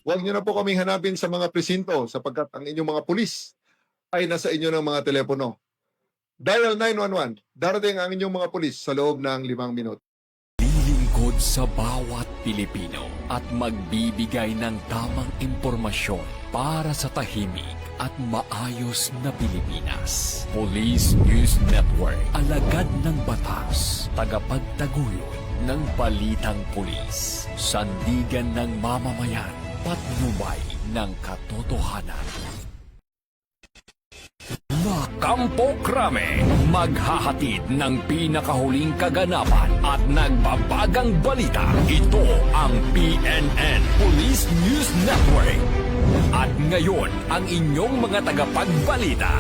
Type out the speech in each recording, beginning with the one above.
Huwag niyo na po kaming hanapin sa mga presinto sapagkat ang inyong mga pulis ay nasa inyo ng mga telepono. Dial 911. Darating ang inyong mga pulis sa loob ng 5 minuto. Lilingkod sa bawat Pilipino at magbibigay ng tamang impormasyon para sa tahimik at maayos na Pilipinas. Police News Network, alagad ng batas, tagapagtaguyod ng balitang pulis, sandigan ng mamamayan, patnubay ng katotohanan. Kampo Krame, maghahatid ng pinakahuling kaganapan at nagbabagang balita. Ito ang PNN Police News Network. At ngayon, ang inyong mga tagapagbalita.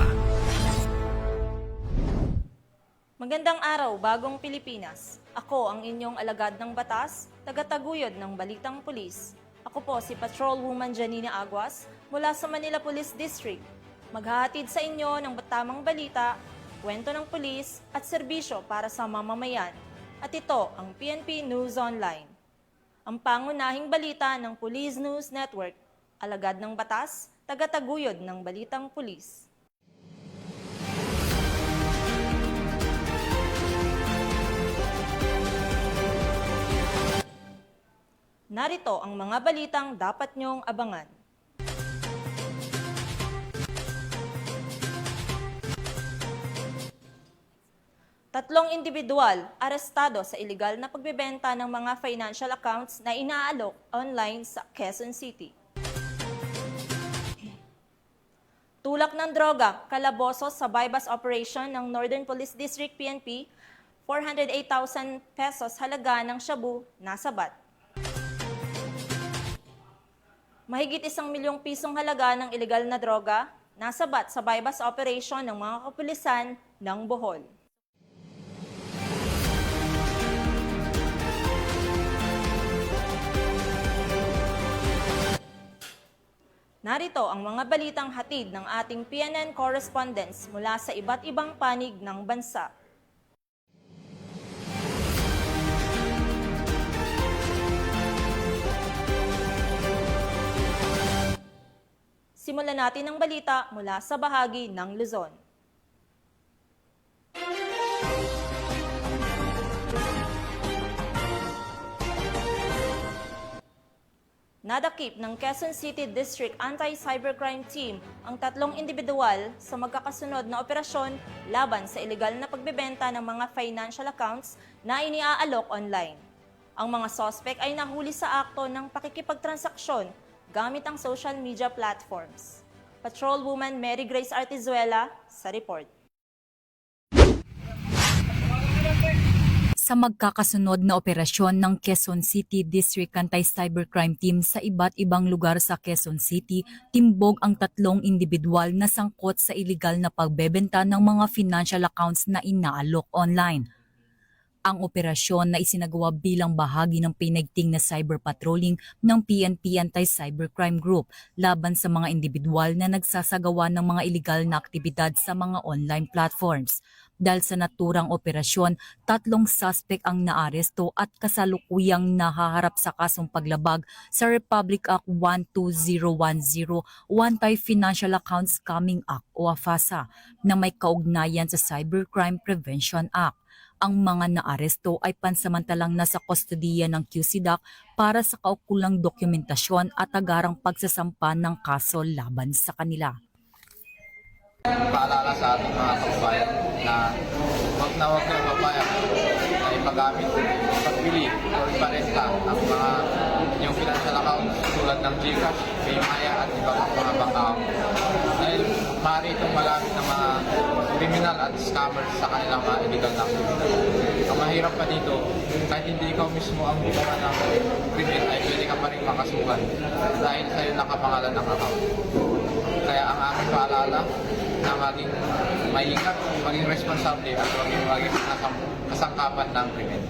Magandang araw, bagong Pilipinas. Ako ang inyong alagad ng batas, tagataguyod ng Balitang Pulis. Ako po si Patrolwoman Janina Aguas mula sa Manila Police District. Maghahatid sa inyo ng tamang balita, kwento ng pulis at serbisyo para sa mamamayan. At ito ang PNP News Online. Ang pangunahing balita ng Police News Network, alagad ng batas, tagataguyod ng Balitang Pulis. Narito ang mga balitang dapat niyong abangan. Tatlong individual arestado sa iligal na pagbebenta ng mga financial accounts na inaalok online sa Quezon City. Tulak ng droga, kalaboso sa bypass operation ng Northern Police District PNP, 408,000 pesos halaga ng shabu nasabat. Mahigit 1 milyong pisong halaga ng iligal na droga nasabat sa bypass operation ng mga kapulisan ng Bohol. Narito ang mga balitang hatid ng ating PNN correspondents mula sa iba't ibang panig ng bansa. Simulan natin ang balita mula sa bahagi ng Luzon. Nadakip ng Quezon City District Anti-Cybercrime Team ang tatlong individual sa magkakasunod na operasyon laban sa iligal na pagbebenta ng mga financial accounts na iniaalok online. Ang mga sospek ay nahuli sa akto ng pakikipagtransaksyon gamit ang social media platforms. Patrolwoman Mary Grace Artizuela sa report. Sa magkakasunod na operasyon ng Quezon City District Anti-Cybercrime Team sa iba't ibang lugar sa Quezon City, timbog ang tatlong individual na sangkot sa iligal na pagbebenta ng mga financial accounts na inaalok online. Ang operasyon na isinagawa bilang bahagi ng pinagting na cyber patrolling ng PNP Anti-Cybercrime Group laban sa mga individual na nagsasagawa ng mga iligal na aktibidad sa mga online platforms. Dahil sa naturang operasyon, tatlong suspect ang naaresto at kasalukuyang nahaharap sa kasong paglabag sa Republic Act 12010 Anti-Financial Accounts Scamming Act o AFASA na may kaugnayan sa Cybercrime Prevention Act. Ang mga naaresto ay pansamantalang nasa kustodiya ng QCDAC para sa kaukulang dokumentasyon at agarang pagsasampa ng kaso laban sa kanila. Paalala sa ating mga kababayan na huwag kayong papayag na ipagamit, ipagbili o iparenta ang mga inyong financial accounts tulad ng GCash, PayMaya at iba pang mga bank account. Dahil maaari itong magamit ng mga criminal at scammers sa kanilang mga illegal na activity. Ang mahirap pa dito, kahit hindi ikaw mismo ang gumawa ng criminal ay pwede ka pa rin makasuhan dahil sa'yo nakapangalan ng account. Kaya ang aming paalala na maging maingat, maging responsable at maging kasangkapan ng krimen.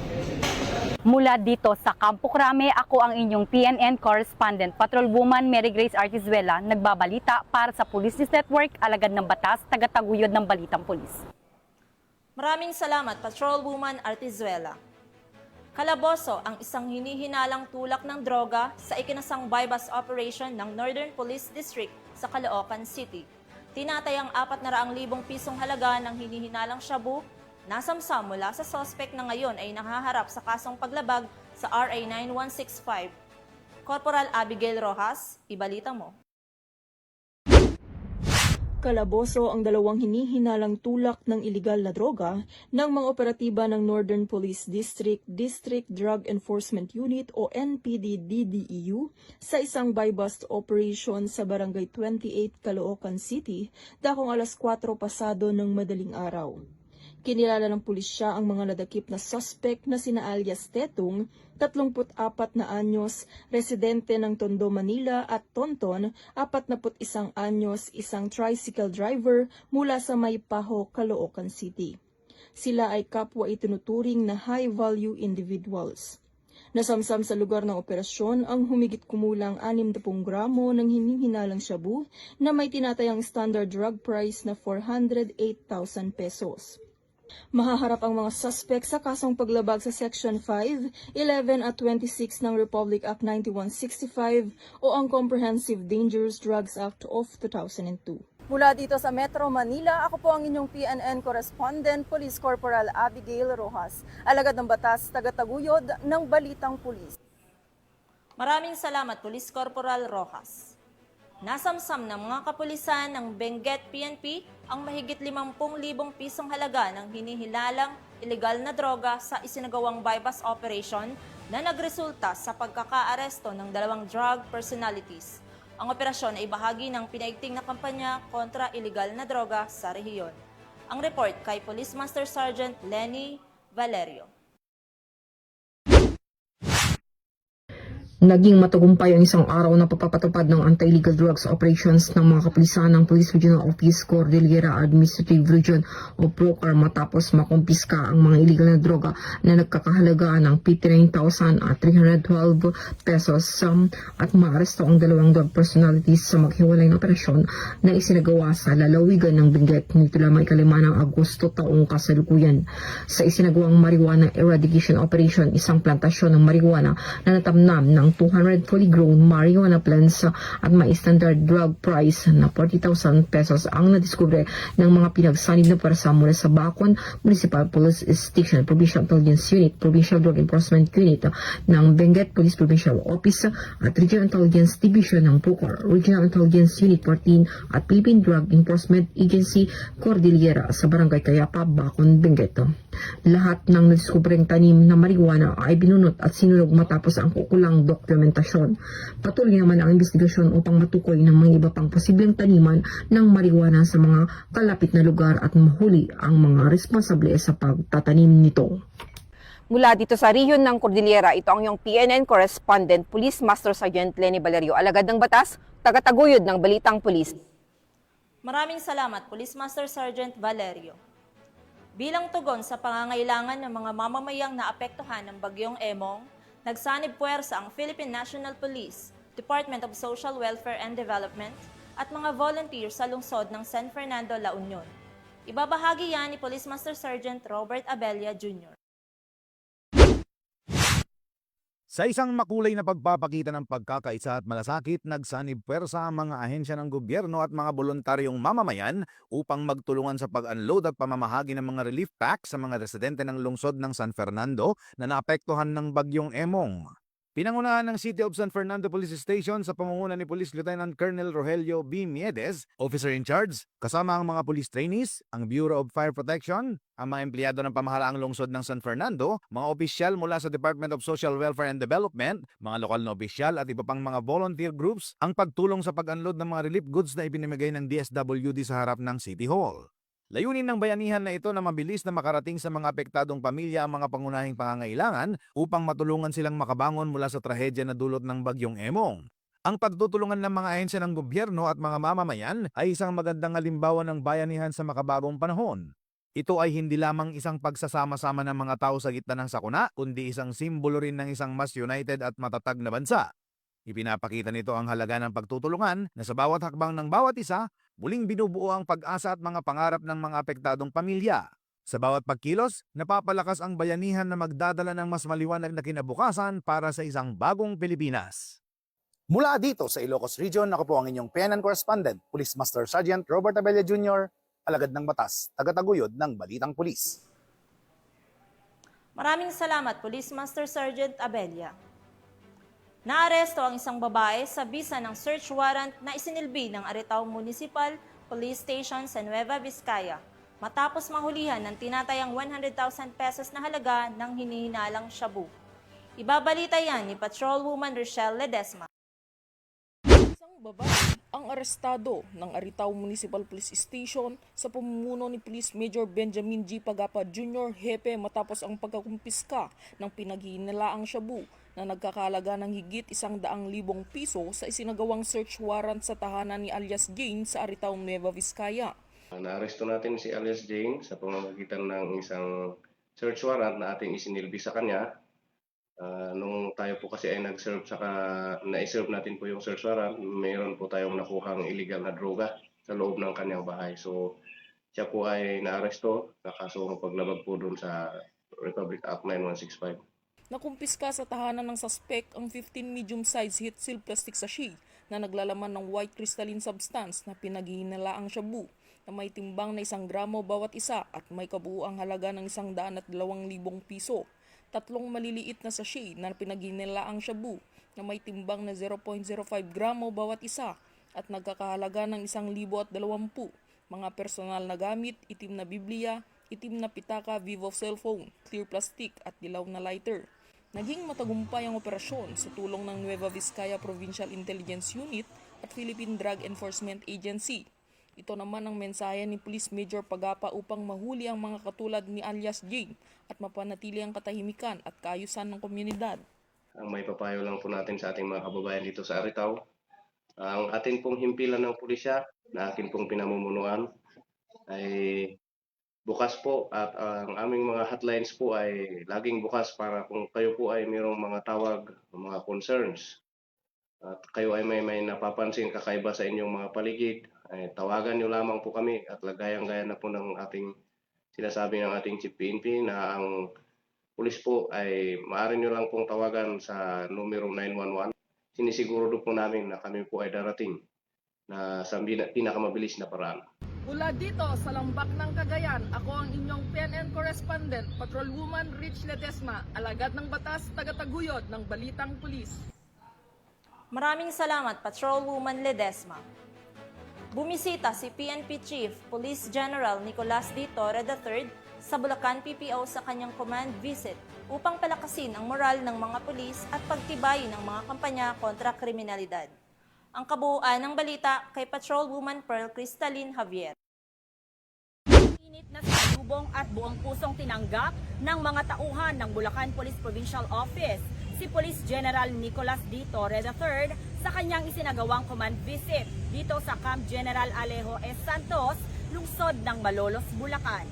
Mula dito sa Kampo Krame, ako ang inyong PNN correspondent, Patrolwoman Mary Grace Artizuela, nagbabalita para sa Police News Network, alagad ng batas, tagataguyod ng Balitang Pulis. Maraming salamat, Patrolwoman Artizuela. Kalaboso ang isang hinihinalang tulak ng droga sa ikinasang bypass operation ng Northern Police District sa Caloocan City. Tinatayang 400,000 pisong halaga ng hinihinalang shabu nasamsam mula sa sospek na ngayon ay nahaharap sa kasong paglabag sa RA 9165. Corporal Abigail Rojas, ibalita mo. Kalaboso ang dalawang hinihinalang tulak ng iligal na droga ng mga operatiba ng Northern Police District District Drug Enforcement Unit o NPD-DDEU sa isang buy-bust operation sa Barangay 28, Caloocan City, dakong alas 4 pasado ng madaling araw. Kinilala ng pulisya ang mga nadakip na suspect na sina alias Tetong, 34 na anyos, residente ng Tondo, Manila at Tonton, 41 anyos, isang tricycle driver mula sa Maypaho, Caloocan City. Sila ay kapwa itinuturing na high-value individuals. Nasamsam sa lugar ng operasyon ang humigit kumulang 60 gramo ng hinihinalang shabu na may tinatayang standard drug price na 408,000 pesos. Mahaharap ang mga suspect sa kasong paglabag sa Section 5, 11 at 26 ng Republic Act 9165 o ang Comprehensive Dangerous Drugs Act of 2002. Mula dito sa Metro Manila, ako po ang inyong PNN Correspondent, Police Corporal Abigail Rojas, alagad ng batas, tagataguyod ng Balitang Pulis. Maraming salamat, Police Corporal Rojas. Nasamsam ng mga kapulisan ng Benguet PNP ang mahigit 50,000 pisong halaga ng hinihilalang ilegal na droga sa isinagawang bypass operation na nagresulta sa pagkakaaresto ng 2 drug personalities. Ang operasyon ay bahagi ng pinaigting na kampanya kontra ilegal na droga sa rehiyon. Ang report kay Police Master Sergeant Lenny Valerio. Naging matagumpay ang isang araw na pagpapatupad ng anti-illegal drugs operations ng mga kapulisan ng Police Regional Office Cordillera Administrative Region o PROCAR matapos makumpiska ang mga illegal na droga na nagkakahalaga ng 59,312 pesos at maaresto ang 2 drug personalities sa maghiwalay na operasyon na isinagawa sa lalawigan ng Benguet nito lamang 5 ng Agosto taong kasalukuyan. Sa isinagawang marijuana eradication operation, isang plantasyon ng marijuana na natamnam ng 240 grown marijuana plants at may standard drug price na 40,000 pesos ang nadiskubre ng mga pinagsanib na pwersa mula sa Bacon Municipal Police Station, Provincial Intelligence Unit, Provincial Drug Enforcement Unit ng Benguet Police Provincial Office at Regional Intelligence Division ng PROCAR, Regional Intelligence Unit 14 at Philippine Drug Enforcement Agency Cordillera sa Barangay Cayapa, Bacon, Benguet. Lahat ng nadiskubreng tanim na marijuana ay binunot at sinunog matapos ang kukulang dokumentasyon. Patuloy naman ang investigasyon upang matukoy ng mga iba pang posibleng taniman ng marijuana sa mga kalapit na lugar at mahuli ang mga responsable sa pagtatanim nito. Mula dito sa rehiyon ng Cordillera, ito ang iyong PNN Correspondent, Police Master Sergeant Lenny Valerio, alagad ng batas, tagataguyod ng Balitang Pulis. Maraming salamat, Police Master Sergeant Valerio. Bilang tugon sa pangangailangan ng mga mamamayang naapektuhan ng Bagyong Emong, nagsanib puwersa ang Philippine National Police, Department of Social Welfare and Development, at mga volunteer sa lungsod ng San Fernando, La Union. Ibabahagi yan ni Police Master Sergeant Robert Abella Jr. Sa isang makulay na pagpapakita ng pagkakaisa at malasakit, nagsanib puwersa ang mga ahensya ng gobyerno at mga voluntaryong mamamayan upang magtulungan sa pag-unload at pamamahagi ng mga relief pack sa mga residente ng lungsod ng San Fernando na naapektuhan ng Bagyong Emong. Pinangunahan ng City of San Fernando Police Station sa pamumuno ni Police Lieutenant Colonel Rogelio B. Miedes, Officer in Charge, kasama ang mga police trainees, ang Bureau of Fire Protection, ang mga empleyado ng pamahalaang lungsod ng San Fernando, mga opisyal mula sa Department of Social Welfare and Development, mga lokal na opisyal at iba pang mga volunteer groups ang pagtulong sa pag-unload ng mga relief goods na ibinimigay ng DSWD sa harap ng City Hall. Layunin ng bayanihan na ito na mabilis na makarating sa mga apektadong pamilya ang mga pangunahing pangangailangan upang matulungan silang makabangon mula sa trahedya na dulot ng Bagyong Emong. Ang pagtutulungan ng mga ahensya ng gobyerno at mga mamamayan ay isang magandang halimbawa ng bayanihan sa makabagong panahon. Ito ay hindi lamang isang pagsasama-sama ng mga tao sa gitna ng sakuna, kundi isang simbolo rin ng isang mas united at matatag na bansa. Ipinapakita nito ang halaga ng pagtutulungan na sa bawat hakbang ng bawat isa, muling binubuo ang pag-asa at mga pangarap ng mga apektadong pamilya. Sa bawat pagkilos, napapalakas ang bayanihan na magdadala ng mas maliwanag na kinabukasan para sa isang bagong Pilipinas. Mula dito sa Ilocos Region, ako po ang inyong PNN correspondent, Police Master Sergeant Robert Abella Jr., alagad ng batas, tagataguyod ng Balitang Pulis. Maraming salamat, Police Master Sergeant Abella. Naaresto ang isang babae sa bisa ng search warrant na isinilbi ng Aritao Municipal Police Station sa Nueva Vizcaya matapos mahulihan ng tinatayang 100,000 pesos na halaga ng hinihinalang shabu. Ibabalita yan ni Patrolwoman Rochelle Ledesma. Isang babae ang arestado ng Aritao Municipal Police Station sa pamumuno ni Police Major Benjamin G. Pagapa Jr. Hepe matapos ang pagkakumpiska ng pinaghihinalaang shabu na nagkakalaga ng higit 100,000 piso sa isinagawang search warrant sa tahanan ni alias Jane sa Aritao, Nueva Vizcaya. Naaresto natin si alias Jane sa pamamagitan ng isang search warrant na ating isinilbi sa kanya. Nung tayo po kasi ay na-serve natin po yung search warrant, mayroon po tayong nakuhang illegal na droga sa loob ng kanyang bahay. So siya po ay naaresto sa kasong paglabag po doon sa Republic Act 9165. Nakumpiska sa tahanan ng suspect ang 15 medium-size heat-sealed plastic sachet na naglalaman ng white crystalline substance na pinaghihinalaang shabu na may timbang na 1 gramo bawat isa at may kabuuang halaga ng 102,000 piso. 3 maliliit na sachet na pinaghihinalaang shabu na may timbang na 0.05 gramo bawat isa at nagkakahalaga ng 1,020. Mga personal na gamit, itim na Biblia, itim na pitaka, Vivo cellphone, clear plastic at dilaw na lighter. Naging matagumpay ang operasyon sa tulong ng Nueva Vizcaya Provincial Intelligence Unit at Philippine Drug Enforcement Agency. Ito naman ang mensahe ni Police Major Pagapa upang mahuli ang mga katulad ni alias Jane at mapanatili ang katahimikan at kaayusan ng komunidad. Ang may papayo lang po natin sa ating mga kababayan dito sa Aritao, ang ating pong himpilan ng pulisya na ating pong pinamumunuan ay bukas po at ang aming mga hotlines po ay laging bukas para kung kayo po ay mayroong mga tawag, mga concerns at kayo ay may napapansin kakaiba sa inyong mga paligid, ay tawagan nyo lamang po kami at lagayang-gaya na po ng ating sinasabi ng ating Chief PNP na ang pulis po ay maaari nyo lang pong tawagan sa numero 911. Sinisiguro po namin na kami po ay darating na sa pinakamabilis na paraan. Mula dito sa Lambak ng Cagayan, ako ang inyong PNN correspondent, Patrolwoman Rich Ledesma, alagad ng batas, tagataguyod ng Balitang Pulis. Maraming salamat, Patrolwoman Ledesma. Bumisita si PNP Chief Police General Nicolas D. Torre III sa Bulacan PPO sa kanyang command visit upang palakasin ang moral ng mga pulis at pagtibayin ang mga kampanya kontra kriminalidad. Ang kabuuan ng balita kay Patrolwoman Pearl Cristalline Javier. Init na salubong at buong pusong tinanggap ng mga tauhan ng Bulacan Police Provincial Office si Police General Nicolas D. Torre III sa kanyang isinagawang command visit dito sa Camp General Alejo S. Santos, lungsod ng Malolos, Bulacan.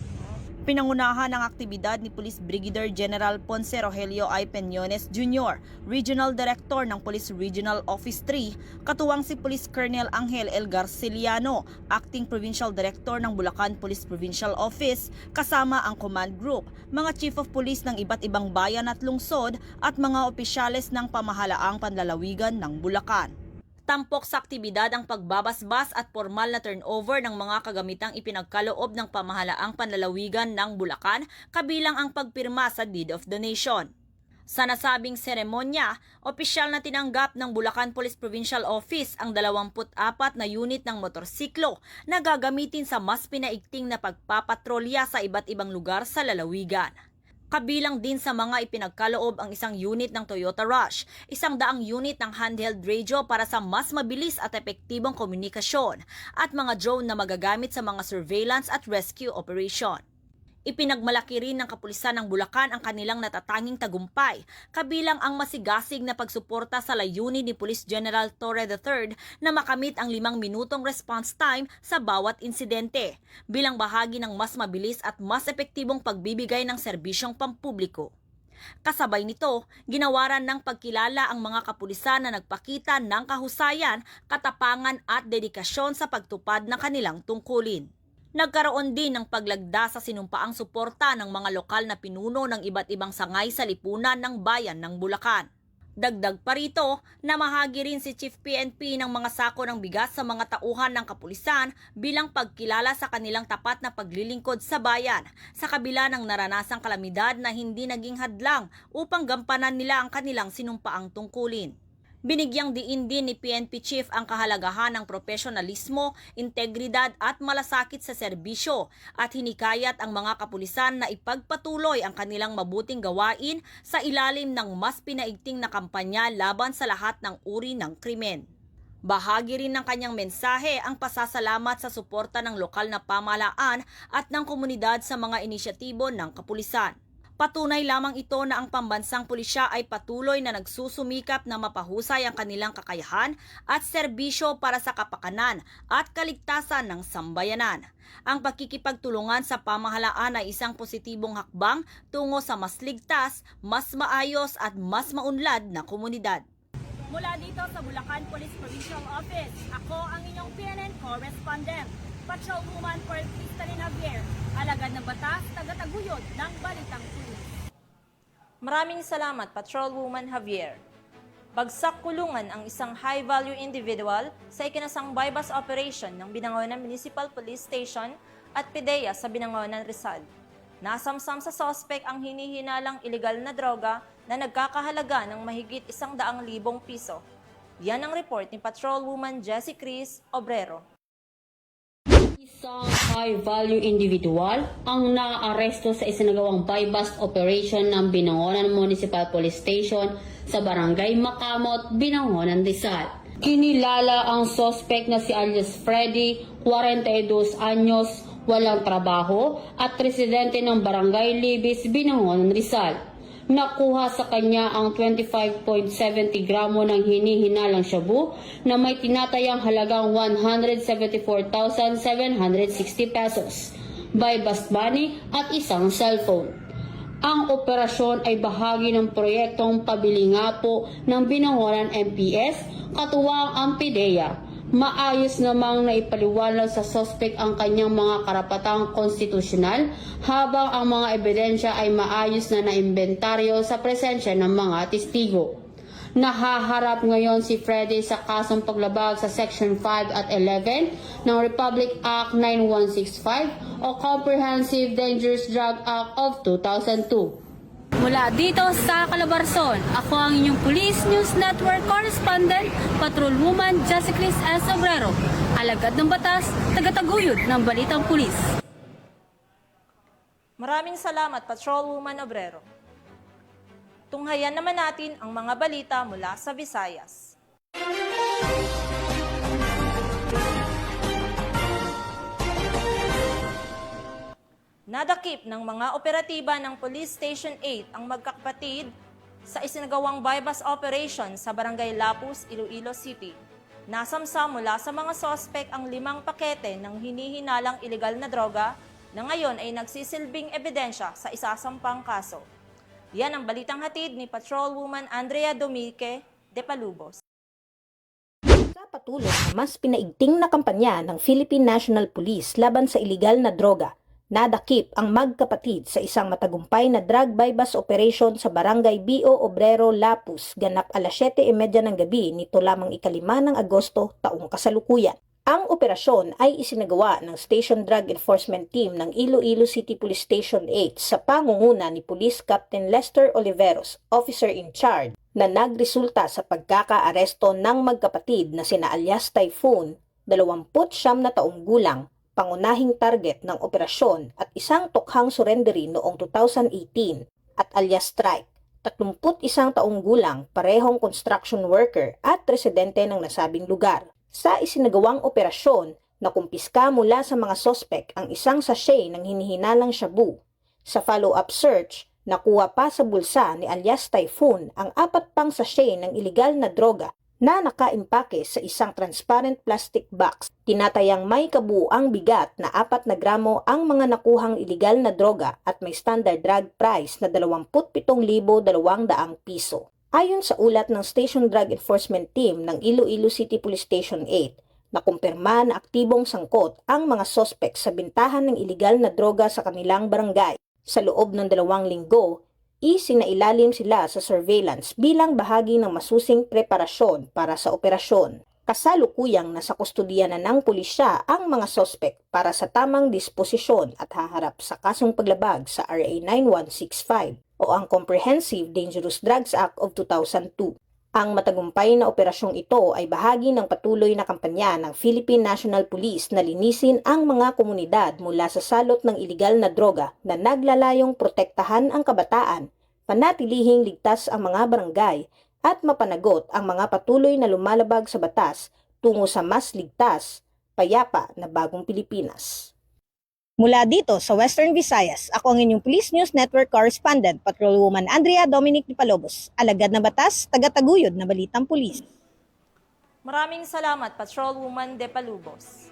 Pinangunahan ang aktibidad ni Police Brigadier General Ponce Rogelio I. Peñones Jr., Regional Director ng Police Regional Office 3, katuwang si Police Colonel Angel L. Garciliano, Acting Provincial Director ng Bulacan Police Provincial Office, kasama ang Command Group, mga Chief of Police ng iba't ibang bayan at lungsod at mga opisyales ng pamahalaang panlalawigan ng Bulacan. Tampok sa aktibidad ang pagbabasbas at formal na turnover ng mga kagamitang ipinagkaloob ng pamahalaang panlalawigan ng Bulacan, kabilang ang pagpirma sa Deed of Donation. Sa nasabing seremonya, opisyal na tinanggap ng Bulacan Police Provincial Office ang 24 na unit ng motorsiklo na gagamitin sa mas pinaigting na pagpapatrolya sa iba't ibang lugar sa lalawigan. Kabilang din sa mga ipinagkaloob ang 1 unit ng Toyota Rush, 100 unit ng handheld radio para sa mas mabilis at epektibong komunikasyon, at mga drone na magagamit sa mga surveillance at rescue operation. Ipinagmalaki rin ng kapulisan ng Bulacan ang kanilang natatanging tagumpay, kabilang ang masigasig na pagsuporta sa layunin ni Police General Torre III na makamit ang 5 minutong response time sa bawat insidente, bilang bahagi ng mas mabilis at mas epektibong pagbibigay ng serbisyong pampubliko. Kasabay nito, ginawaran ng pagkilala ang mga kapulisan na nagpakita ng kahusayan, katapangan at dedikasyon sa pagtupad ng kanilang tungkulin. Nagkaroon din ng paglagda sa sinumpaang suporta ng mga lokal na pinuno ng iba't ibang sangay sa lipunan ng bayan ng Bulacan. Dagdag pa rito, namahagi rin si Chief PNP ng mga sako ng bigas sa mga tauhan ng kapulisan bilang pagkilala sa kanilang tapat na paglilingkod sa bayan sa kabila ng naranasang kalamidad na hindi naging hadlang upang gampanan nila ang kanilang sinumpaang tungkulin. Binigyang diin din ni PNP Chief ang kahalagahan ng profesionalismo, integridad at malasakit sa serbisyo at hinikayat ang mga kapulisan na ipagpatuloy ang kanilang mabuting gawain sa ilalim ng mas pinaigting na kampanya laban sa lahat ng uri ng krimen. Bahagi rin ng kanyang mensahe ang pasasalamat sa suporta ng lokal na pamahalaan at ng komunidad sa mga inisyatibo ng kapulisan. Patunay lamang ito na ang pambansang pulisya ay patuloy na nagsusumikap na mapahusay ang kanilang kakayahan at serbisyo para sa kapakanan at kaligtasan ng sambayanan. Ang pagkikipagtulungan sa pamahalaan ay isang positibong hakbang tungo sa mas ligtas, mas maayos at mas maunlad na komunidad. Mula dito sa Bulacan Police Provincial Office, ako ang inyong PNN correspondent, Patrolwoman for Crystalline Javier, alagad ng batas, tagataguyod ng Balitang Pulis. Maraming salamat, Patrolwoman Javier. Bagsak kulungan ang isang high-value individual sa ikinasang bypass operation ng Binangonan Municipal Police Station at PIDEA sa Binangonan, Rizal. Nasamsam sa sospek ang hinihinalang ilegal na droga na nagkakahalaga ng mahigit 100,000 piso. Yan ang report ni Patrolwoman Jessie Cris Obrero. Isang high-value individual ang naaaresto sa isinagawang buy-bust operation ng Binangonan Municipal Police Station sa Barangay Makamot, Binangonan, Rizal. Kinilala ang suspect na si alias Freddy, 42 anyos, walang trabaho at residente ng Barangay Libis, Binangonan, Rizal. Nakuha sa kanya ang 25.70 gramo ng hinihinalang shabu na may tinatayang halagang 174,760 pesos, buy-bust money at isang cellphone. Ang operasyon ay bahagi ng proyektong pabili nga po ng Binangonan MPS katuwang ang PIDEA. Maayos namang naipaliwanag sa suspect ang kanyang mga karapatang konstitusyonal habang ang mga ebidensya ay maayos na naimbentaryo sa presensya ng mga testigo. Nahaharap ngayon si Freddy sa kasong paglabag sa Section 5 at 11 ng Republic Act 9165 o Comprehensive Dangerous Drug Act of 2002. Mula dito sa Calabarzon, ako ang inyong Police News Network Correspondent, Patrolwoman Jessie Cris Obrero, alagad ng batas, tagataguyod ng Balitang Pulis. Maraming salamat, Patrolwoman Obrero. Tunghayan naman natin ang mga balita mula sa Visayas. Nadakip ng mga operatiba ng Police Station 8 ang magkakapatid sa isinagawang buy-bust operation sa Barangay Lapus, Iloilo City. Nasamsam mula sa mga sospek ang 5 pakete ng hinihinalang ilegal na droga na ngayon ay nagsisilbing ebidensya sa isasampang kaso. Yan ang balitang hatid ni Patrolwoman Andrea Domique de Palubos. Sa patuloy na mas pinaigting na kampanya ng Philippine National Police laban sa ilegal na droga, nadakip ang magkapatid sa isang matagumpay na drug buy-bust operation sa Barangay B.O. Obrero, Lapus, ganap alas 7:30 ng gabi nito lamang 5 ng Agosto taong kasalukuyan. Ang operasyon ay isinagawa ng Station Drug Enforcement Team ng Iloilo City Police Station 8 sa pangunguna ni Police Captain Lester Oliveros, officer in charge, na nagresulta sa pagkakaaresto ng magkapatid na sina alias Typhoon, 29 na taong gulang, pangunahing target ng operasyon at isang tukhang surrendery noong 2018 at alias Strike, 31 taong gulang, parehong construction worker at residente ng nasabing lugar. Sa isinagawang operasyon, nakumpiska mula sa mga sospek ang isang sachet ng hinihinalang shabu. Sa follow-up search, nakuha pa sa bulsa ni alias Typhoon ang 4 pang sachet ng ilegal na droga na nakaimpake sa isang transparent plastic box. Tinatayang may kabuuang bigat na 4 na gramo ang mga nakuhang ilegal na droga at may standard drug price na 27,200 piso. Ayon sa ulat ng Station Drug Enforcement Team ng Iloilo City Police Station 8, Nakumpirma na aktibong sangkot ang mga sospek sa bintahan ng iligal na droga sa kanilang barangay. Sa loob ng 2 linggo, isinailalim sila sa surveillance bilang bahagi ng masusing preparasyon para sa operasyon. Kasalukuyang nasa kustodiya na ng pulisya ang mga sospek para sa tamang disposisyon at haharap sa kasong paglabag sa RA 9165 o ang Comprehensive Dangerous Drugs Act of 2002. Ang matagumpay na operasyong ito ay bahagi ng patuloy na kampanya ng Philippine National Police na linisin ang mga komunidad mula sa salot ng iligal na droga na naglalayong protektahan ang kabataan, panatilihing ligtas ang mga barangay, at mapanagot ang mga patuloy na lumalabag sa batas tungo sa mas ligtas, payapa na bagong Pilipinas. Mula dito sa Western Visayas, ako ang inyong Police News Network Correspondent, Patrolwoman Andrea Dominic Dipalobos, alagad na batas, tagataguyod na balitang pulis. Maraming salamat, Patrolwoman Dipalobos.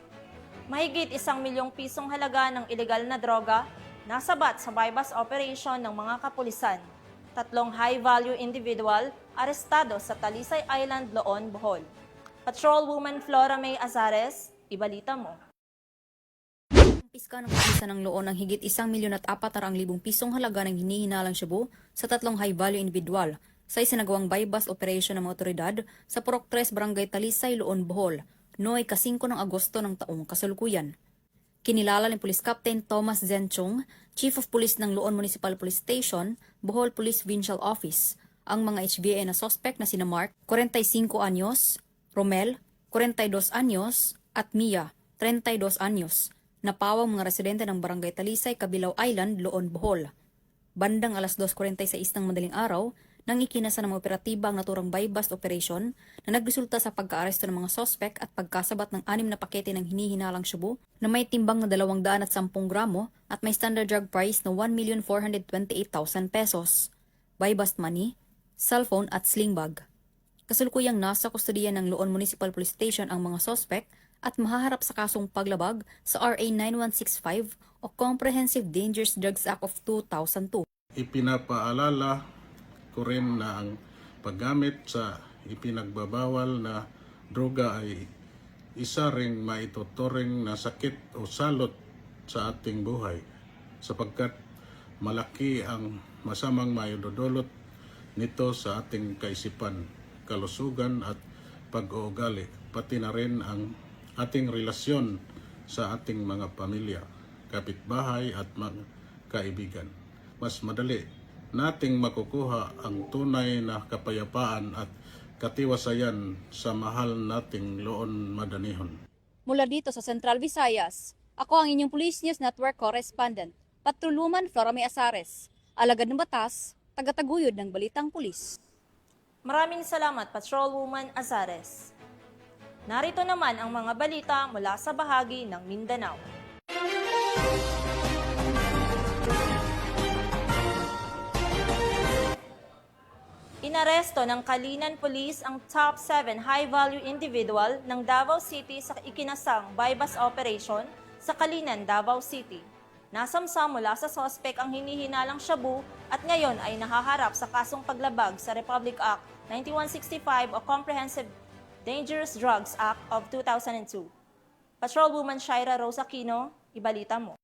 Mahigit 1 milyong pisong halaga ng ilegal na droga nasabat sa bypass operation ng mga kapulisan. 3 high-value individual arestado sa Talisay Island, Loon, Bohol. Patrolwoman Flora May Azares, ibalita mo. Piska ng kapulisan ng Loon ang higit 1,400,000 pisong halaga ng hinihinalang shabu sa 3 high-value individual sa isinagawang bypass operation ng mga otoridad sa Purok 3 Barangay Talisay, Loon, Bohol, noong 5 ng Agosto ng taong kasalukuyan. Kinilala ni Police Captain Thomas Zenchong, Chief of Police ng Loon Municipal Police Station, Bohol Police Provincial Office, ang mga HBA na suspect na sina Mark, 45 anyos, Romel, 42 anyos, at Mia, 32 anyos, napawang mga residente ng Barangay Talisay, Cabilao Island, Loon, Bohol. Bandang alas 2:46 ng madaling araw, nang ikinasa ng mga operatiba ang naturang bypass operation na nagresulta sa pagkaaresto ng mga sospek at pagkasabat ng 6 na pakete ng hinihinalang shabu na may timbang na 210 gramo at may standard drug price na 1,428,000 pesos. Bypass money, cellphone at sling bag. Kasalukuyang nasa kustodiya ng Loon Municipal Police Station ang mga sospek at mahaharap sa kasong paglabag sa RA 9165 o Comprehensive Dangerous Drugs Act of 2002. Ipinapaalala ko rin na ang paggamit sa ipinagbabawal na droga ay isa ring maituturing na sakit o salot sa ating buhay sapagkat malaki ang masamang maidudulot nito sa ating kaisipan, kalusugan at pag-uugali, pati na rin ang ating relasyon sa ating mga pamilya, kapitbahay at mga kaibigan. Mas madali nating makukuha ang tunay na kapayapaan at katiwasayan sa mahal nating Loon Madanihon. Mula dito sa Central Visayas, ako ang inyong Police News Network Correspondent, Patrolwoman Flora May Azares, alagad ng batas, tagataguyod ng balitang pulis. Maraming salamat, Patrolwoman Azares. Narito naman ang mga balita mula sa bahagi ng Mindanao. Inaresto ng Kalinan Police ang top 7 high-value individual ng Davao City sa ikinasang bypass operation sa Kalinan, Davao City. Nasamsam mula sa sospek ang hinihinalang shabu at ngayon ay nahaharap sa kasong paglabag sa Republic Act 9165 o Comprehensive Dangerous Drugs Act of 2002. Patrolwoman Shaira Rose Aquino, ibalita mo.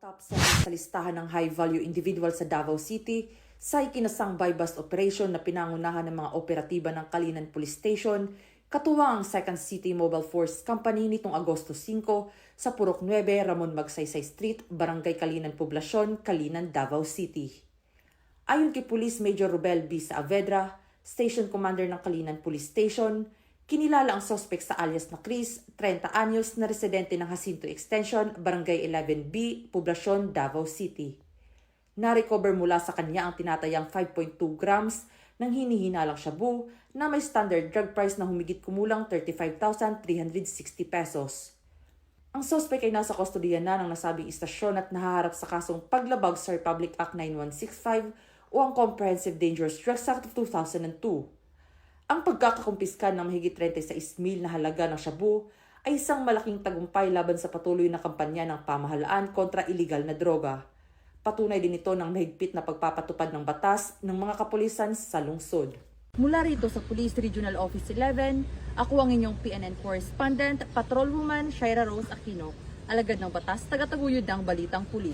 Top 7 sa listahan ng high-value individual sa Davao City sa ikinasang bypass operation na pinangunahan ng mga operatiba ng Kalinan Police Station, katuwang ang 2nd City Mobile Force Company nitong Agosto 5 sa Purok 9, Ramon Magsaysay Street, Barangay Kalinan Poblasyon, Kalinan, Davao City. Ayon kay Police Major Rubel B. Saavedra, Station Commander ng Kalinan Police Station, kinilala ang suspect sa alias na Chris, 30 anyos na residente ng Jacinto Extension, Barangay 11B, Poblasyon, Davao City. Na-recover mula sa kanya ang tinatayang 5.2 grams ng hinihinalang shabu na may standard drug price na humigit kumulang 35,360 pesos. Ang suspect ay nasa kustodiya na ng nasabing istasyon at nahaharap sa kasong paglabag sa Republic Act 9165 o ang Comprehensive Dangerous Drugs Act of 2002. Ang pagkakakumpiskan ng mahigit 36,000 na halaga ng shabu ay isang malaking tagumpay laban sa patuloy na kampanya ng pamahalaan kontra iligal na droga. Patunay din ito ng mahigpit na pagpapatupad ng batas ng mga kapulisan sa lungsod. Mula rito sa Police Regional Office 11, ako ang inyong PNN correspondent, Patrolwoman Shaira Rose Aquino, alagad ng batas, tagataguyod ng Balitang Pulis.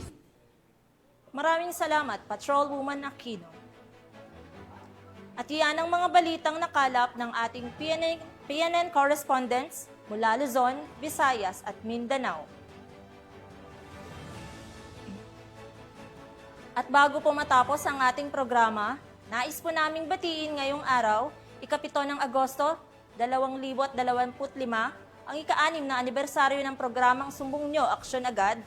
Maraming salamat, Patrolwoman Aquino. At iyan ang mga balitang nakalap ng ating PNN correspondents mula Luzon, Visayas at Mindanao. At bago po matapos ang ating programa, nais po naming batiin ngayong araw, ika-7 ng Agosto, 2025, ang ika-6 na anibersaryo ng programang Sumbong Nyo, Aksyon Agad,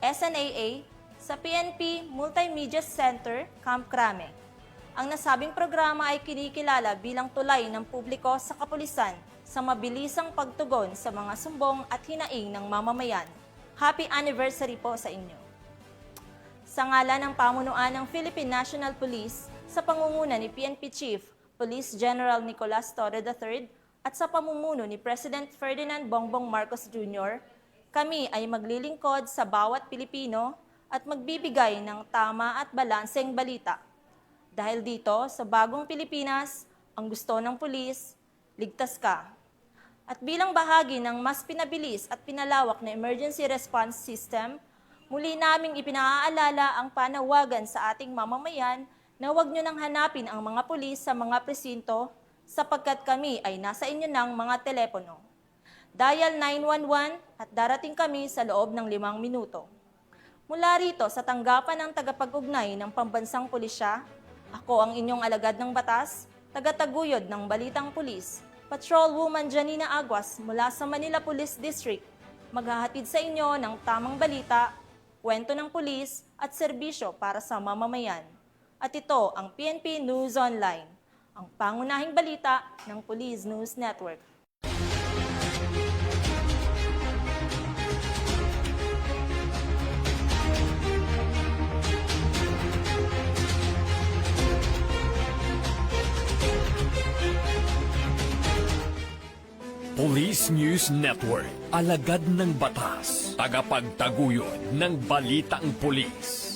SNAA, sa PNP Multimedia Center, Camp Crame. Ang nasabing programa ay kinikilala bilang tulay ng publiko sa kapulisan sa mabilisang pagtugon sa mga sumbong at hinaing ng mamamayan. Happy anniversary po sa inyo! Sa ngalan ng pamunuan ng Philippine National Police, sa pangunguna ni PNP Chief Police General Nicolas Torre III at sa pamumuno ni President Ferdinand Bongbong Marcos Jr., kami ay maglilingkod sa bawat Pilipino at magbibigay ng tama at balanseng balita. Dahil dito, sa bagong Pilipinas, ang gusto ng pulis, ligtas ka. At bilang bahagi ng mas pinabilis at pinalawak na emergency response system, muli naming ipinaaalala ang panawagan sa ating mamamayan na huwag nyo nang hanapin ang mga pulis sa mga presinto sapagkat kami ay nasa inyo ng mga telepono. Dial 911 at darating kami sa loob ng 5 minuto. Mula rito sa tanggapan ng tagapag-ugnay ng Pambansang Pulisya, ako ang inyong alagad ng batas, tagataguyod ng Balitang Pulis, Patrolwoman Janina Aguas mula sa Manila Police District, maghahatid sa inyo ng tamang balita, kwento ng pulis at serbisyo para sa mamamayan. At ito ang PNP News Online, ang pangunahing balita ng Police News Network. Police News Network, alagad ng batas, tagapagtaguyod ng balitang pulis.